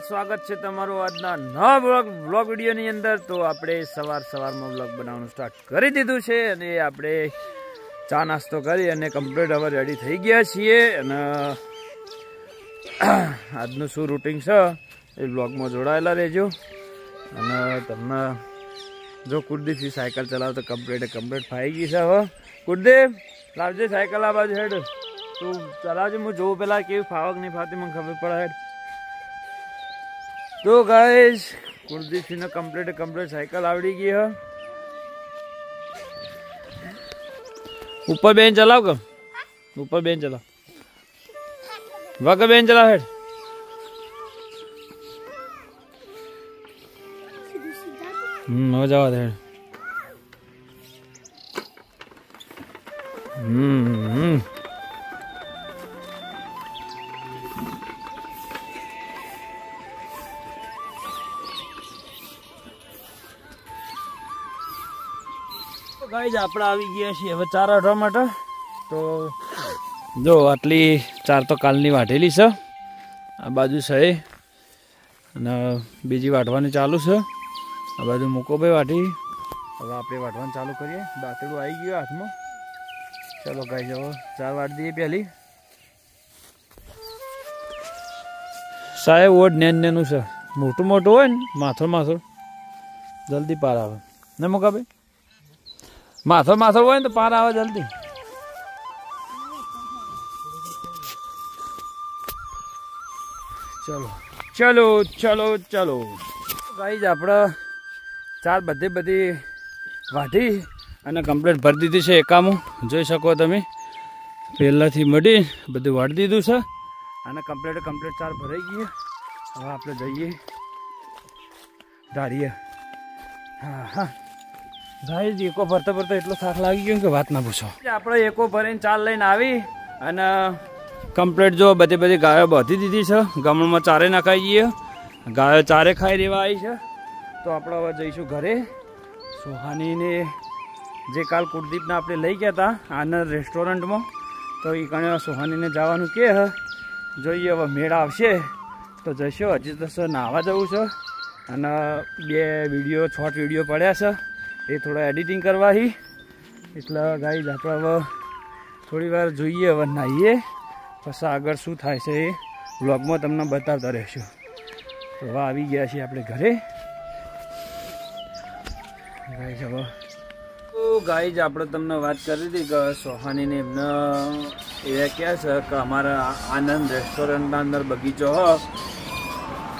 સ્વાગત છે તમારું આજના નવા વ્લોગ વિડીયોની અંદર। તો આપણે સવારમાં વ્લોગ બનાવવાનું સ્ટાર્ટ કરી દીધું છે અને આપણે ચા નાસ્તો કરી અને કમ્પ્લીટ હવે રેડી થઈ ગયા છીએ। અને આજનું શું રૂટિન છે એ વ્લોગમાં જોડાયેલા રહેજો। અને તમને જો કુલદીપથી સાયકલ ચલાવ તો કમ્પ્લીટ ફાઈ ગઈ છે। હવે કુલદીપ લાવજે સાયકલ આ બાજુ હેડ, તું ચલાવજે, હું જોઉં પેલા કેવી ફાવક નહીં ફાવતી મને ખબર પડે હેડ। तो गाइस कुलदीप सिंह ने कम्प्लीट साइकिल आवड़ी गई है। ऊपर बेन चलाओ कम, ऊपर बेन चलाओ, वहाँ बेन चलाओ हेड। हो जाओ हेड। गाइस આપણે આવી ગયા છીએ હવે ચાર વાટવા માટે। તો જો આટલી ચાર તો કાલની વાટેલી છે, આ બાજુ છે અને બીજી વાટવાની ચાલુ છે। આ બાજુ મૂકો ભાઈ વાટી, હવે આપણે વાટવાનું ચાલુ કરીએ। દાંતડું આવી ગયું હાથમાં। ચલો ગાઈસ હવે ચાર વાટ દઈએ। પહેલી સાહેબ ઓડ નેનું છે, મોટું હોય ને માથો જલ્દી પાર આવે ને મૂકા ભાઈ। माथो હોય ને તો પાર આવે જલ્દી। ચલો ગાઈસ આપણે ચાર બધી વાટી અને કમ્પ્લીટ ભરી દીધી છે। એકામું જોઈ શકો તમે, પહેલાંથી મળી બધું વાટી દીધું છે અને કમ્પ્લીટ ચાર ભરાઈ ગઈ। હવે આપણે જઈએ ઢાળીએ। હા ગાઈસ એકો ભરતા એટલો થાક લાગી ગયો કે વાત ના પૂછો। આપણે એકો ભરીને ચાર લઈને આવી અને કમ્પ્લીટ જો બધી ગાયો બાંધી દીધી છે। ગમણમાં ચારે નાખાઈ ગઈએ, ગાયો ચારે ખાઈ દેવા આવી છે। તો આપણે હવે જઈશું ઘરે। સોહાનીને જે કાલ કુલદીપને આપણે લઈ ગયા હતા આનંદ રેસ્ટોરન્ટમાં, તો એ કણે સોહાનીને જવાનું કે જોઈએ હવે મેળ આવશે તો જઈશું। હજી તો સર નાહવા જવું છે અને બે શોર્ટ વિડીયો પડ્યા છે, એ થોડા એડિટિંગ કરવાથી। એટલે ગાઈસ આપણે હવે થોડી વાર જોઈએ, હવે નાહીએ પછી આગળ શું થાય છે એ વ્લોગમાં તમને બતાવતા રહેશું। તો હવે આવી ગયા છીએ આપણે ઘરે ગાઈસ। હવે તો ગાઈસ આપણે તમને વાત કરી હતી કે સોહાનીને એમને એ કહે છે કે અમારા આનંદ રેસ્ટોરન્ટના અંદર બગીચો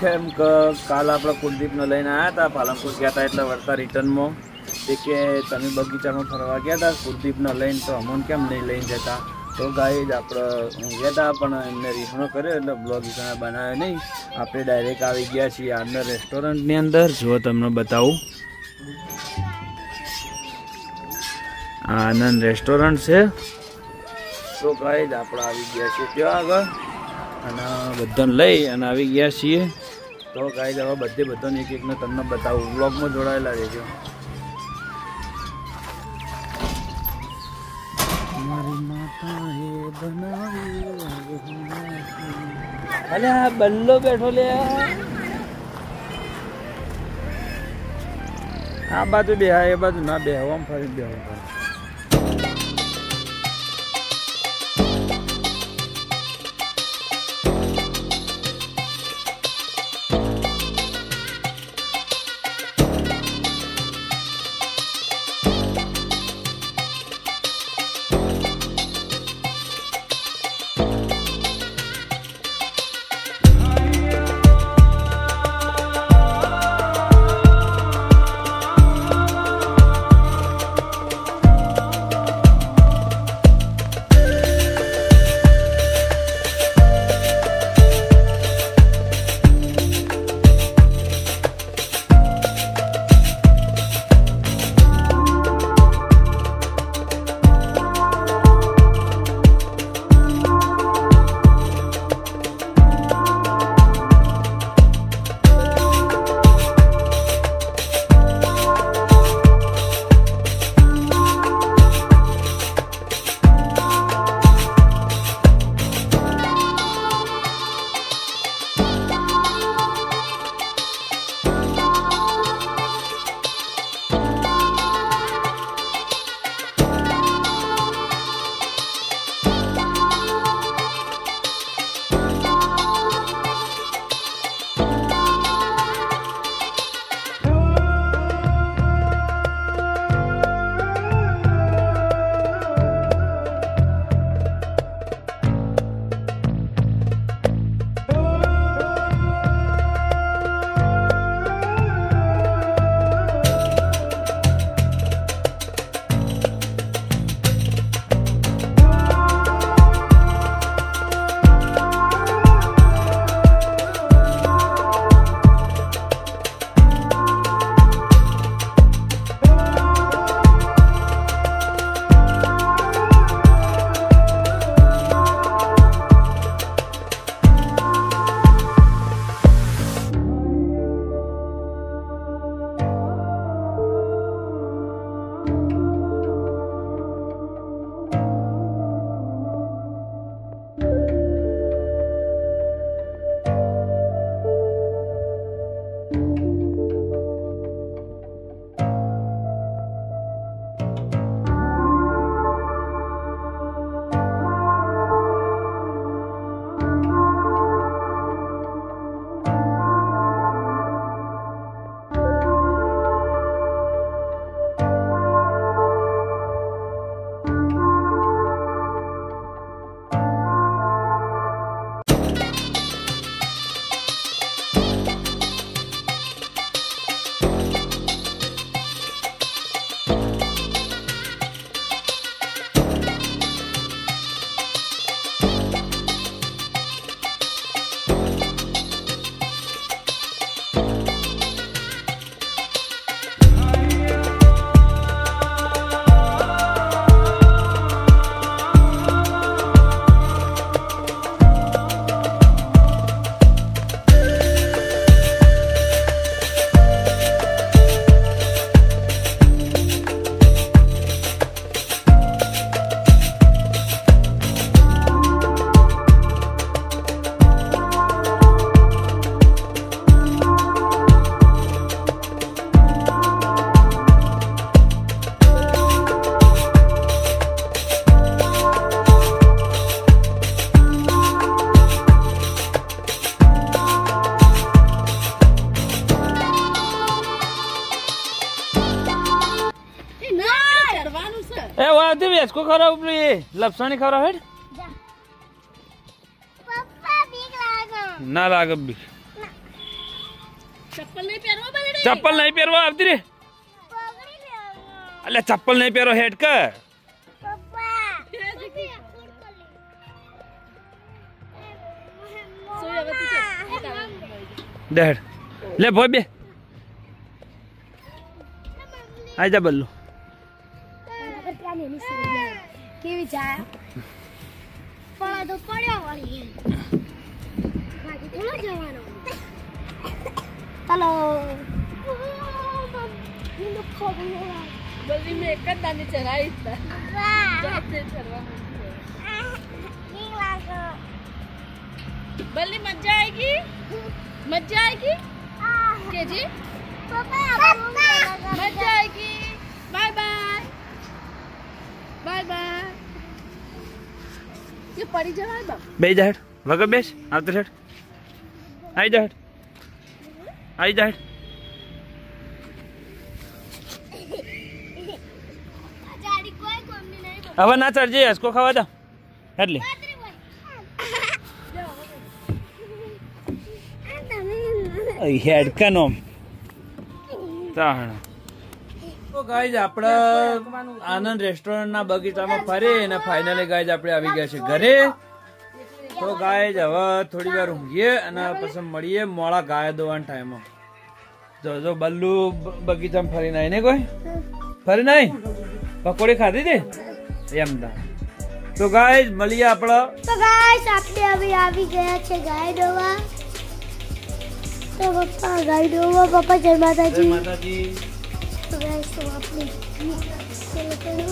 કેમ કે કાલ આપણે કુલદીપને લઈને આવ્યા હતા, પાલનપુર ગયા હતા એટલે વળતા રિટર્નમાં એ કે તમે બગીચામાં ફરવા ગયા હતા કુલદીપને લઈને, તો અમોને કેમ નહીં લઈને જતા। તો ગાઈસ આપણે ગયા હતા પણ એમને રીહણો કર્યો એટલે બ્લોગ ઘણા બનાવ્યો નહીં। આપણે ડાયરેક્ટ આવી ગયા છીએ આનંદ રેસ્ટોરન્ટની અંદર। જો તમને બતાવું, આનંદ રેસ્ટોરન્ટ છે। તો ગાઈસ આપણે આવી ગયા છીએ ત્યાં આગળ અને બધાને લઈ અને આવી ગયા છીએ। તો ગાઈસ હવે બધાને એકને તમને બતાવું, બ્લોગમાં જોડાયેલા રહેજો। અલ્યા બલ્લો બેઠો લે, આ બાજુ બેહાય એ બાજુ ના બેહવા, આમ ફરી બેહવા। इसको खराब ये लपसानी खराब है ना लाग भी चप्पल नहीं पहरवा अब रे अल्लाह चप्पल नहीं पहरो हेड का डेढ़ ले भोय बे आजा बल्लू કેવી જાય પડા તો પડ્યો વળી બાકી થોડો જવાનો हेलो बल्ली में एक दाने चढ़ाई था जाते चढ़वा बल्ली मजा आएगी के जी मजा आएगी बाय बाय बाय बाय ये पड़ी जगह है बाप बे जा हट वगैरह बेस आप तो हट आई जा हट अब ना चढ़ जाए इसको खवा दो हट ले हेड का नाम तो गाइज આપણે આનંદ રેસ્ટોરન્ટ ના બગીચામાં ફરી અને ફાઇનલી ગાइज આપણે આવી ગયા છે ઘરે તો ગાइज હવે થોડી વાર ઊંઘીએ અને પછી મળીએ મોડા ગાય દોવાના ટાઈમ જો જો બલ્લુ બગીચામાં ફરી નાઈ ને કોઈ ફરી નાઈ પકોડી ખાધી હતી એમ તા તો ગાइज મળીએ આપણે તો ગાઈસ આપણે હવે આવી ગયા છે ગાય દોવા तो पापा गाय दो पापा जय माताजी तो गाइस तो आपने चलो चलो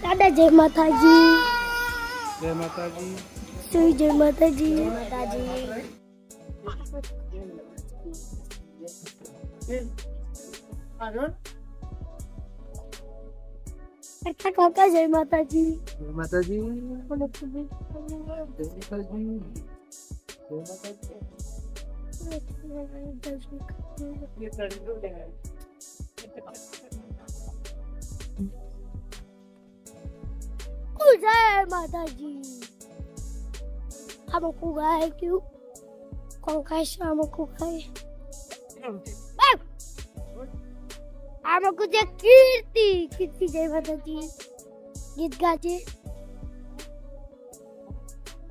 दादा जय माताजी जय माताजी जय माताजी अच्छा काका जय माताजी जय माताजी जय माताजी हमको गाय क्यों कौन कैसे हमको गाय हमको जे कीर्ति जय माताजी गीत गाजे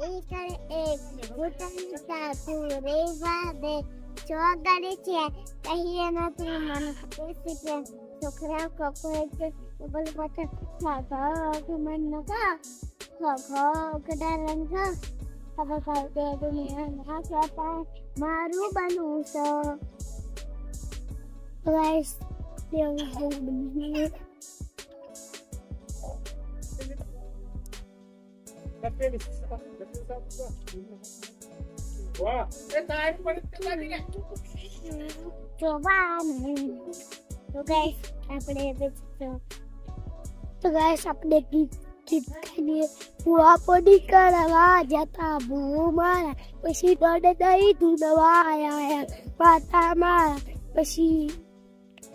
एक भूतन सा पूरे वादे चौगड़े छे कहिए ना तू मन कैसे के छोकरा को कोई बोल बता खागा के मन का खागा के डरन का अब का दे दुनिया ना चाहता मारू बनू सो गाइस तो गाइस अपने बुआ पोडी करवा जाता बू मारा पछी डोडे दही दूधवा आया माता मारा पछी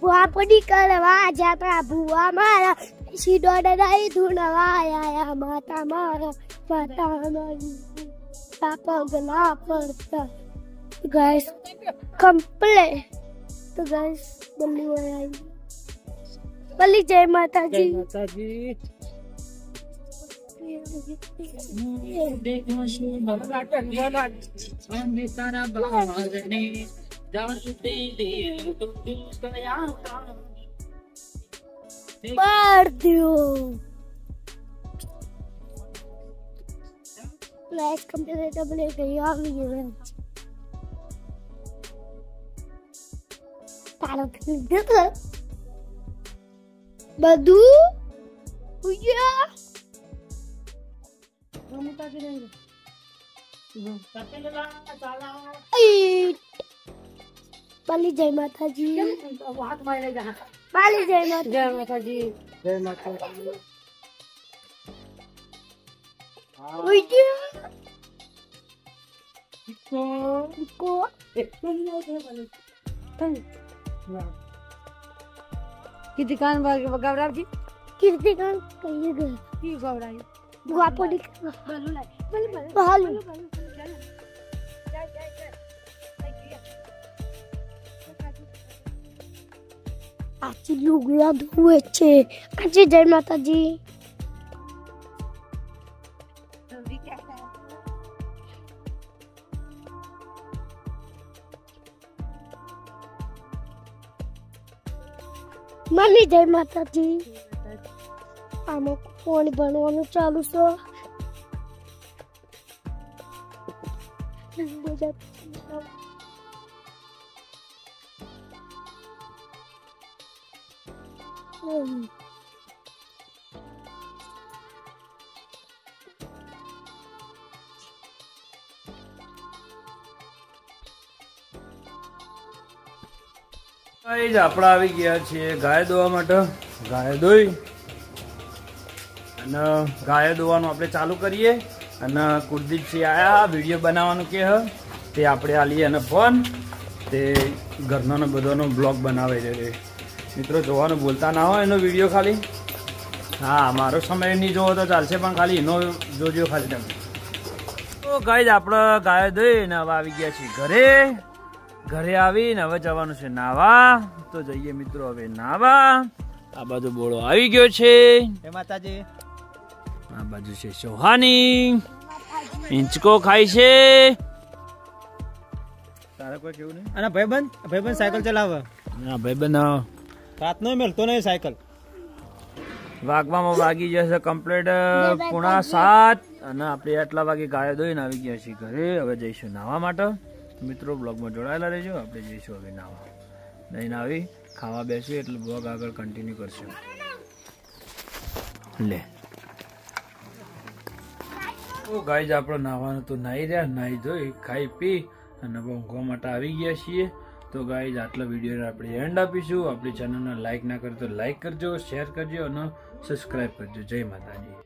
बुआ पोडी करवा जाता बुआ मारा पछी डोडे दही दूधवा आया माता मारा पापा गला पड़ता तो गाइस कंप्लीट तो गाइस बल्ली जय माता जी मार दियो Let's come to the double again. Badu? Yeah. Bali Jai Mata Ji. Bali Jai Mata Ji. Jai Mata Ji. કીર્તિકાન ગવડાવજી કીર્તિકાન કઈ ગઈ કી ગવડાવી ગુઆપોડી ભાલુ આજે લુગડા ધોવે છે આજે જય માતાજી મમ્મી જય માતાજી આમાં કોણ ભણવાનું ચાલુ છે આપણે આવી ગયા છીએ ગાય દોવા માટે ગાય દોઈ અને ગાય દોવાનું આપણે ચાલુ કરીએ અને કુલદીપસિંહ આયા વિડીયો બનાવવાનું કે તે આપણે આલીએ અને ફોન તે ઘરનો બધાનો બ્લોગ બનાવે છે મિત્રો જોવાનું ભૂલતા ના હોય એનો વિડીયો ખાલી હા મારો સમય નહીં જોવો તો ચાલશે પણ ખાલી એનો જોજો ખાલી તમે તો ગાય આપણે ગાય દોઈને હવે આવી ગયા છીએ ઘરે આવીને હવે જવાનું છે નાવા તો જઈએ મિત્રો હવે નાવા આ બાજુ બોળો આવી ગયો છે જય માતાજી આ બાજુ છે સોહાની ઇંચકો ખાય છે તારે કોઈ કેવું નહીં અને ભાઈબંધ સાયકલ ચલાવે હા ભાઈબંધ રાતનો મળતો નહીં સાયકલ વાગવામાં વાગી જશે કમ્પ્લીટ 6:30 અને આપણે આટલા વાગે ગાયો દોઈને આવી ગયા છીએ ઘરે હવે જઈશું નાવા માટે મિત્રો બ્લોગમાં જોડાયેલા રહેજો આપણે જઈશું હવે નાવા નહીં આવી ખાવા બેસીએ એટલે બ્લોગ આગળ કન્ટિન્યુ કરશું લે તો ગાઈઝ આપણે નાવાનું તો નાહી રહ્યા નાહી ધોઈ ખાઈ પી અને ઊંઘવા માટે આવી ગયા છીએ તો ગાઈઝ આટલા વિડીયોને આપણે એન્ડ આપીશું આપણી ચેનલને લાઈક ના કરો તો લાઈક કરજો શેર કરજો અને સબસ્ક્રાઈબ કરજો જય માતાજી